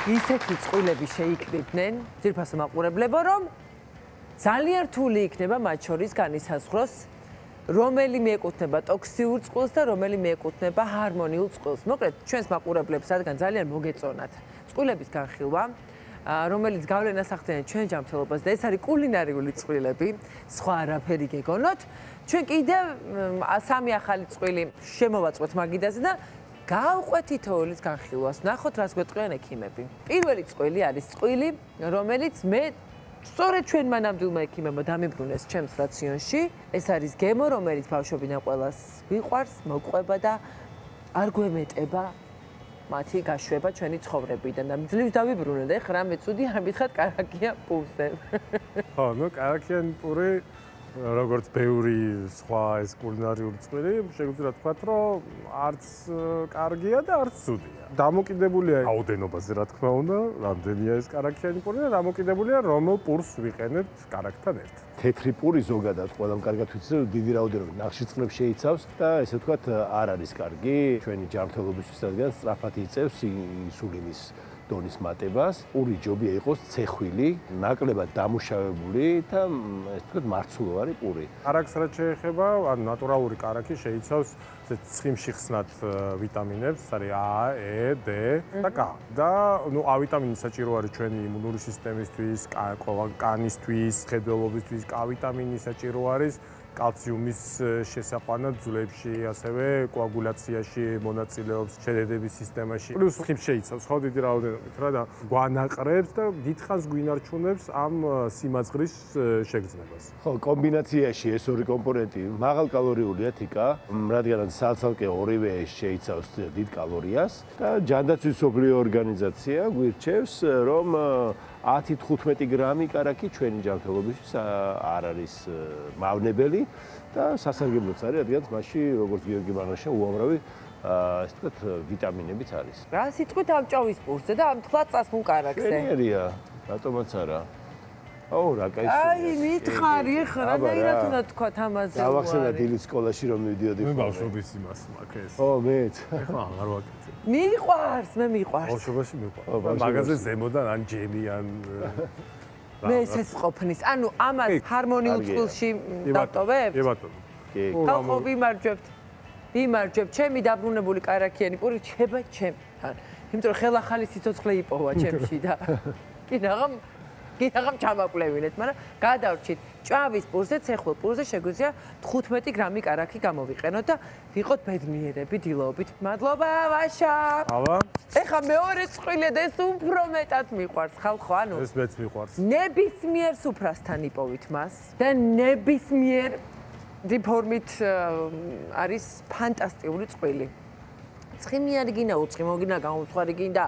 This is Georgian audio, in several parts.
ისეთი წყვილები შეიკრიბნენ ძირფასო მაყურებლებო, რომ ძალიან რთული იქნება მათ შორის განისაზღვროს, რომელი მიეკუთვნება ტოქსიურ წყვილს და რომელი მიეკუთვნება ჰარმონიულ წყვილს. მოკლედ, ჩვენს მაყურებლებს რადგან ძალიან მოგეწონათ წყვილების განხილვა, რომელიც გავლენას ახდენენ ჩვენ ჯანმრთელობას და ეს არის კულინარიული წყვილები, სხვა არაფერი გეგონოთ. ჩვენ კიდევ სამი ახალი წყვილი შემოვაწყვეთ მაგიდაზე და გავყვეთ თითოეულის განხილვას. ნახოთ, რას გვეტყვიან ექიმები. პირველი წყვილი არის წყვილი, რომელიც მე სწორედ ჩვენმა ნამდვილმა ექიმებმა დამიბრუნეს ჩემს რაციონში. ეს არის გემო, რომელიც ბავშვობიდან ყველას მიყვარს, მოყვება და არ გვემეტება მათი გაშვება ჩვენი ცხოვრებიდან და ძლივს დავიბრუნე და ეხლა რამე ცუდი არ მითხრათ კარაქიან პურზე. ხო, ნუ კარაქიანი პური როგორც ბევრი სხვა ეს კულინარიული წყვილი, შეგვიძლია თქვათ, რომ არც კარგია და არც ცუდია. დამოკიდებულია რაოდენობაზე, რა თქმა უნდა, რამდენია ეს კარაქიანი პური და დამოკიდებულია რომელ პურს ვიყენებთ კარაქთან ერთად. თეთრი პური ზოგადად ყველამ კარგად ვიცით, რომ დიდი რაოდენობით ნახშირწყლებს შეიცავს და ესე ვთქვათ, არ არის კარგი ჩვენი ჯანმრთელობისთვის, რადგან სწრაფად იწევს ინსულინის დონის მატებას. პური ჯობია იყოს ცეხვილი, ნაკლებად დამუშავებული და ესე ვთქვათ, მარცვლოვანი პური. კარაქს რაც შეეხება, ანუ ნატურალური კარაქი შეიცავს ცხიმში ხსნად ვიტამინებს, არის A, E, D და K. და ნუ A ვიტამინი საჭირო არის ჩვენი იმუნური სისტემისთვის, კანისთვის, ხედველობისთვის, K ვიტამინი საჭირო არის კალციუმის შესაყვანად ძვლებში, ასევე კოაგულაციაში მონაწილეობს შედედების სისტემაში. პლუს ხიმს შეიცავს ხო დიდი რაოდენობით რა და გვანაყრებს და დიდხანს გვინარჩუნებს ამ სიმაძღრის შეგრძნებას. ხო, კომბინაციაში ეს ორი კომპონენტი მაღალკალორიულია თიკა, რადგან სალცალკე ორივე შეიცავს დიდ კალორიას და ჯანდაცვის მსოფლიო ორგანიზაცია გვირჩევს, რომ 10-15 გრამი კარაქი ჩვენი ჯანმრთელობისთვის არ არის მავნებელი და სასარგებლოც არის, რადგან მასში, როგორც გიორგი ბანაშა, უამრავი ასე ვთქვათ, ვიტამინებიც არის. რა სიტყვით ამ ჭავის პურზე და ამ თვალწას მუკარაქზე? შენიერია, რატომაც არა. აუ, რა კაი. აი, მითხარი ხა, რანაირად უნდა თქვა ამაზე. დავახსენე დილის სკოლაში რომ მივიდიოდი. მე ბავშვობის იმას მაქვს ეს. ო, მეც. ეხლა აღარ ვაკეთებ. მიყვარს, მე მიყვარს. ბავშვობაში მიყვარს. მაგაზე ზემოდან ან ჯემი ან მე ესეც ყოფნის. ანუ ამას ჰარმონიულ წყვილში დავტოვებ? კი ბატონო. კი. ხო, ვიმარჯვებთ. ვიმარჯვებთ. ჩემი დაბრუნებული კარაქიანი პური ჩება ჩემთან. იმიტომ რომ ხელახალი სიცოცხლე იპოვა ჩემში და კი რაღაც ჩამაკლევინეთ, მაგრამ გადავრჩით ჭავის პურზე, ცეხვილ პურზე შეგვიძლია 15 გრამი კარაქი გამოვიყენოთ და ვიყოთ ბედნიერები დილობით. მადლობა, ვაშა. აბა. ეხა მეორე წყვილე და ეს უფრო მეტად მიყვარს ხალხო, ანუ ეს მეც მიყვარს. ნებისმიერ სუფრასთან იპოვით მას და ნებისმიერ დიფორმით არის ფანტასტიკური წყვილი. ცხიმიანი გინდა, უცხიმო გინდა, გამომცხვარი გინდა,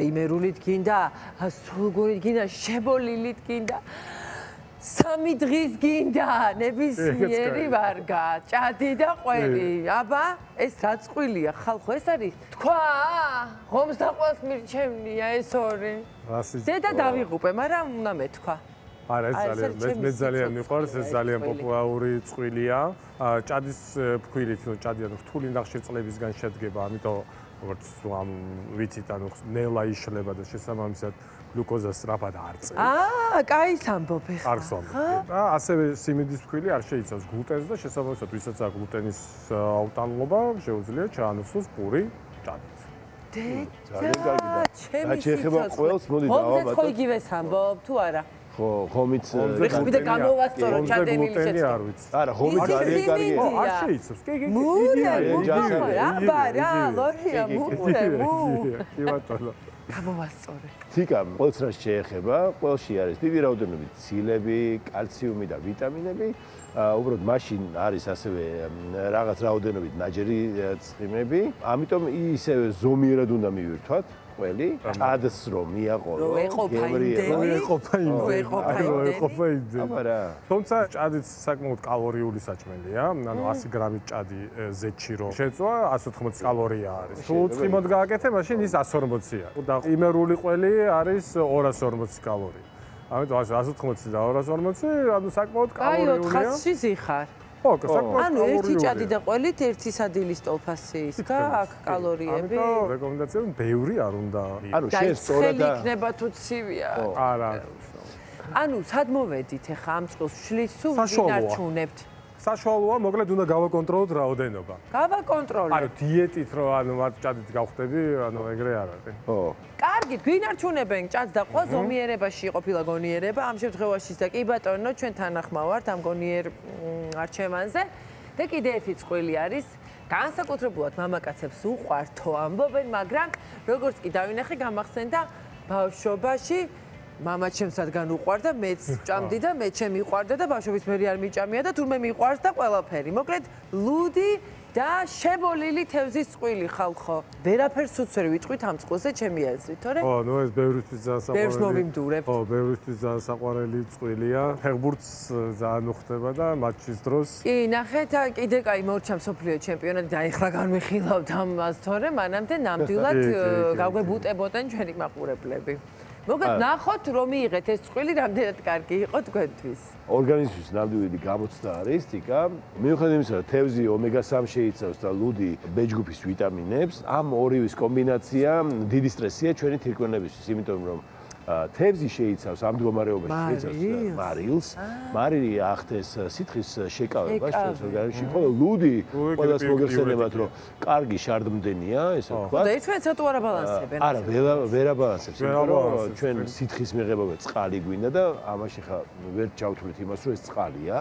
იმერულით გინდა, სულგურით გინდა, შებოლილით გინდა, სამი დღის გინდა, ნებისმიერი ვარგა, ჭადი და ყველი. აბა, ეს რა წყვილია, ხალხო, ეს არის თქვა, ღომს და ყველს მირჩევნია ეს ორი. ზედა დავიღუპე, მაგრამ უნდა მეთქვა. არა, მე ძალიან მიყვარს, ეს ძალიან პოპულარული წყვილია. ჭადის ფქვილით, ჭადი ანუ რთული ნახშირწყლებისგან შედგება, ამიტომ როგორც ამ ვიცით, ანუ ნელა იშლება და შესაბამისად გლუკოზა სწრაფად არ წერს. კაი სამბობი ხა. არ სამბობი. და ასევე სიმინდის ფქვილი არ შეიცავს გლუტენს და შესაბამისად ვისაც აქვს გლუტენის აუტანლობა, შეუძლია ჩაანაცვლოს პური ჭადით. ძალიან კარგი და რა შეეხება ყველს, მოდი დავაბატო. ხო იგივე სამბობ თუ არა? ხო, ხომიც ვიხდი და გამოვასწორო ჩადენილი შეცდომა. არ ვიცი. არა, ხომიც ძალიან კარგია. არ შეიცავს. კი. მურე, აბა რა, ლორია, მურე, კი ბატონო. გამოვასწორე. თიკა, ყველს რაც შეეხება, ყველში არის დიდი რაოდენობით ცილები, კალციუმი და ვიტამინები. უბრალოდ მაშინ არის ასევე რაღაც რაოდენობით ნაჯერი ცხიმები. ამიტომ ისევე ზომიერად უნდა მივირთვათ. ყველი ჭადს რომ მიაყოლო, ეყოფა იმდენი. აბა რა. თუმცა ჭადიც საკმაოდ კალორიული საჭმელია, ანუ 100 გრამი ჭადი ზეთში რომ შეწვა 180 კალორია არის. თუ უცხიმოდ გააკეთე, მაშინ ის 140-ია. და იმერული ყველი არის 240 კალორია. ამიტომ 180 და 240, ანუ საკმაოდ კალორიულია. აი 400-ში ზიხარ. ხო, საკმაოდ ანუ ერთი კალორიულია. ჭადი და ყველით ერთი სადილის ტოლფასი ის და აქ კალორიები. ამიტომ რეკომენდაცია ბევრი არ უნდა. ანუ და შენ სწორად ცხელი იქნება თუ ცივია. არა. ანუ სად მოვედით ახლა ამ წყვილს შლის თუ საშუალოა. ვინარჩუნებთ? საშუალოა, მოკლედ უნდა გავაკონტროლოთ რაოდენობა. გავაკონტროლებ. ანუ დიეტით რო ანუ მათ ჭადით გავხდები, ანუ ეგრე არ არის. ხო. კარგი, გვინარჩუნებენ ჭადს და ყველა ზომიერებაში ყოფილა გონიერება ამ შემთხვევაში და კი ბატონო, ჩვენ თანახმა ვართ ამ გონიერ არჩევანზე. და კიდე ერთი წყვილი არის, განსაკუთრებულად მამაკაცებს უყვართო ამბობენ, მაგრამ როგორც კი დავინახე, გამახსენდა ბავშვობაში მამა ჩემს რადგან უყვარდა, მეც ჭამდი და მე ჩემი უყვარდა და ბავშვობის მერი არ მიჭამია და თურმე მიყვარს და ყველაფერი. მოკლედ, ლუდი და შებოლილი თევზის წყვილი ხალხო. ვერაფერს უც ვერ ვიტყვით ამ წყვილზე ჩემი აზრით, თორე ხო, ნუ ეს ბევრისთვის ძალიან საყვარელი. ბევრს მოვიმდურებთ. ხო, ბევრისთვის ძალიან საყვარელი წყვილია. ფეხბურთს ძალიან უხდება და მატჩის დროს კი, ნახეთ, კიდე კაი მორჩა მსოფლიო ჩემპიონატი და ეხლა განვიხილავთ ამას, თორე მანამდე ნამდვილად კი, კი, კი. გავგებუტებოდნენ ჩვენი მაყურებლები. მოგეთ ნახოთ რომ მიიღეთ ეს წყვილი რამდენად კარგი იყო თქვენთვის. ორგანიზმის ნამდვილი გამოცდა არის თიკა. მიუხედავად იმისა, რომ თევზი ომეგა-3 შეიცავს და ლუდი ბეჯგუფის ვიტამინებს, ამ ორივის კომბინაცია დიდი სტრესია ჩვენი თირკმელებისთვის, იმიტომ რომ თევზი შეიცავს ამ მდგომარეობაში შეიცავს მარილს. მარილი ახდენს სითხის შეკავებას ჩვენს ორგანიზმში, ხოლო ლუდი ყველას მოგეხსენებათ, რომ კარგი შარდმდენია, ესე ვთქვათ. და ერთმანეთს რატო არ აბალანსებენ? არა, ვერ აბალანსებს, იმიტომ რომ ჩვენ სითხის მიღებაზე წყალი გვინდა და ამაში ხა ვერ ჩავთვლით იმას, რომ ეს წყალია.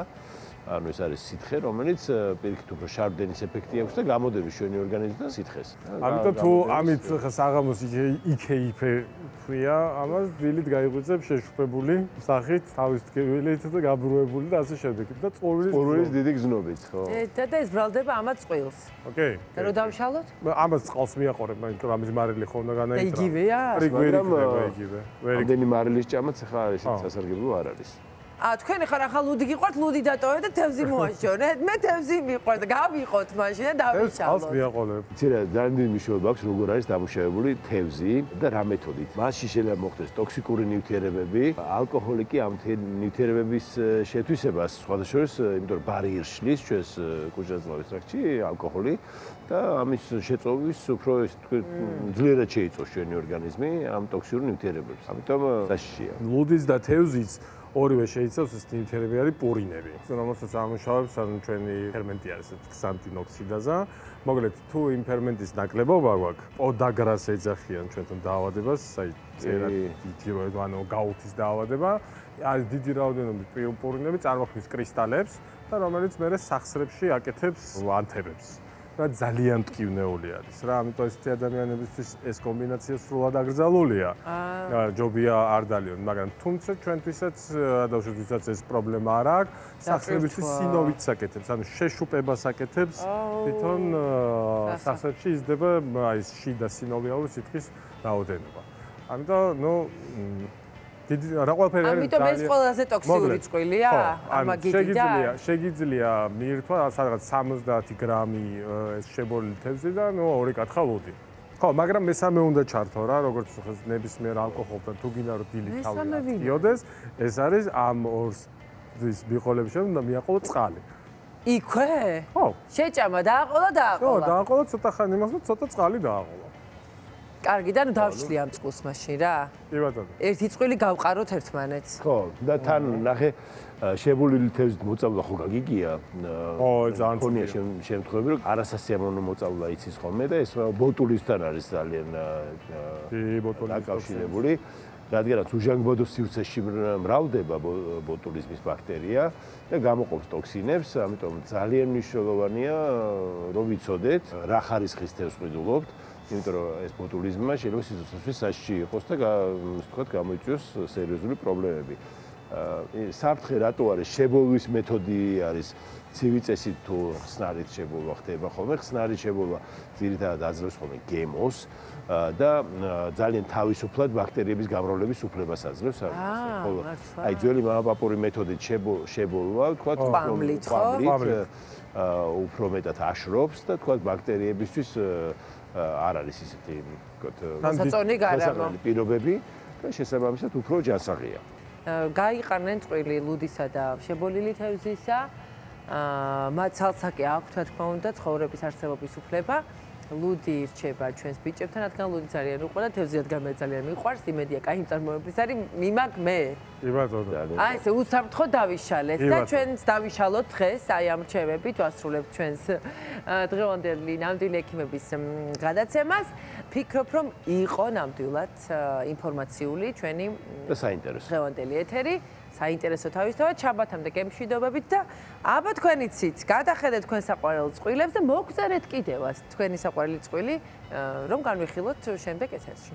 ანუ ეს არის სითხე, რომელიც პირიქით უფრო შარდენის ეფექტი აქვს და გამოდების ჩვენი ორგანიზმიდან სითხეს. ამიტომ თუ ამით ხა საღამოს იქეიფე ქვია, ამას დილით გაიღვიძებ შეშუპებული სახით, თავის თკივილით და გაბრუებული და ასე შემდეგ. და წყურვილის დიდი გზნობით, ხო? და ეს ბრალდება ამათ წყვილს. ოკეი. და რო დავშალოთ? ამას წყალს მიაყორებ, მაგრამ თუ ამის მარილი ხო უნდა განაიტრა. და იგივეა? მაგრამ იგივე. ამდენი მარილის ჭამაც ახლა არის სასარგებლო არ არის. თქვენ ხარ ახლა ლუდი გიყვართ, ლუდი დატოვეთ და თევზი მოაშორეთ. მე თევზი მიყვართ, გავიყოთ მაშინ და წყალს დავიშალოთ. მიაყოლებ. იცი რა, ძალიან დიდი მნიშვნელობა აქვს როგორ არის დამუშავებული თევზი და რა მეთოდით. მასში შეიძლება მოხდეს ტოქსიკური ნივთიერებები, ალკოჰოლი კი ამ ნივთიერებების შეთვისებას სხვადასხვა, იმიტომ რომ ბარიერს შლის ჩვენს კუჭაძღავის ტრაქტში ალკოჰოლი და ამის შეწოვის უფრო ეს თქვენ ძლიერად შეიწოს ჩვენი ორგანიზმი ამ ტოქსიურ ნივთიერებებს. ამიტომ საშიშია. ლუდის და თევზის ორივე შეიცავს ეს ნივთიერები არის პურინები. რომელსაც ამუშავებს ანუ ჩვენი ფერმენტი არის ქსანტინოქსიდაზა. მოკლედ თუ იმ ფერმენტის ნაკლებობა გვაქვს, პოდაგრას ეძახიან ჩვენთან დაავადებას, აი წერა დიდი ანუ გაუთის დაავადება, არის დიდი რაოდენობით პურინები წარმოქმნის კრისტალებს და რომელიც მე სახსრებში აკეთებს ანთებებს. და ძალიან მტკივნეული არის რა, ამიტომ ესეთი ადამიანებისთვის ეს კომბინაცია სრულად აკრძალულია. ჯობია არ დალიონ, მაგრამ თუმცა ჩვენთვისაც ადამიანებსაც ეს პრობლემა არ აქვს. სახსრებისთვის სინოვიც აკეთებს, ანუ შეშუპებას აკეთებს, თვითონ სახსრებში იზრდება აი ეს შიდა სინოვიალური სითხის რაოდენობა. ამიტომ ნუ დიდი რა ყველაფერი არის ამიტომ ეს ყველაზე ტოქსიური წყვილია? შეგიძლია მიირთვა სადღაც 70 გრამი ეს შებოლილი თევზი და ნუ 2 კათხა ლუდი. ხო, მაგრამ მესამე უნდა ჩართო რა, როგორც ნებისმიერ ალკოჰოლთან თუ გინდა რომ დილით თავი ატიოდეს, ეს არის ამ ორს მიყოლების შემდეგ უნდა მიაყოლო წყალი. იქვე? ხო. შეჭამა, დააყოლა. ხო, დააყოლა ცოტა ხანი იმას და ცოტა წყალი დააყოლა. კარგი, და ნუ დავშლი ამ წყვილს მაშინ რა. კი ბატონო. ერთი წყვილი გავყაროთ ერთმანეთს. ხო, და თან ნახე შებოლილი თევზით მოწავლა ხო გაგიგია? ხო, ძალიან ხონია შემთხვევები, რომ არასასიამოვნო მოწავლა იცის ხოლმე და ეს ბოტულისთან არის ძალიან დაკავშირებული. რადგანაც უჟანგბადოს სივრცეში მრავლდება ბოტულიზმის ბაქტერია და გამოყოფს ტოქსინებს, ამიტომ ძალიან მნიშვნელოვანია რომ ვიცოდეთ რა ხარისხის თევზს ყიდულობთ. იმიტომ რომ ეს ბოტულიზმმა შეიძლება სიცოცხლეში საშიში იყოს და ვთქვათ გამოიწვიოს სერიოზული პრობლემები. საფრთხე რატო არის? შებოლვის მეთოდი არის ცივი წესით თუ ხსნარით შებოლვა ხდება ხოლმე. ხსნარით შებოლვა ძირითადად აძლევს ხოლმე გემოს და ძალიან თავისუფლად ბაქტერიების გამრავლების უფლებას აძლევს. ხოლო აი ძველი მამაპაპური მეთოდით შებოლვა, ვთქვათ, ყვამლით, უფრო მეტად აშრობს და ვთქვათ ბაქტერიებისთვის არ არის ისეთი საწონი გარემო პირობები და შესაბამისად უფრო ჯანსაღია. გაიყარნენ წყვილი ლუდისა და შებოლილი თევზისა. მათ ცალსაკი აქვთ, რა თქმა უნდა, ცხოვრების არსებობის უფლება. ლუდი ირჩება ჩვენს ბიჭებთან, რადგან ლუდი ძალიან უყვარდა, თევზი რადგან მე ძალიან მიყვარს, იმედია, კაი წარმოებლის არის, მიმაგ მე. კი ბატონო. აი ესე უსაფრთხო დავიშალეთ და ჩვენც დავიშალოთ დღეს, აი ამ რჩევებით ვასრულებთ ჩვენს დღევანდელი ნამდვილი ექიმების გადაცემას. ფიქრობ, რომ იყო ნამდვილად ინფორმაციული ჩვენი და საინტერესო. დღევანდელი ეთერი. საინტერესო თავისთავად შაბათამდე გემშვიდობებით და აბა თქვენიცით გადახედეთ თქვენ საყვარელ წყვილებს და მოგწერეთ კიდევაც თქვენი საყვარელი წყვილი რომ განვიხილოთ შემდეგ ეთერში.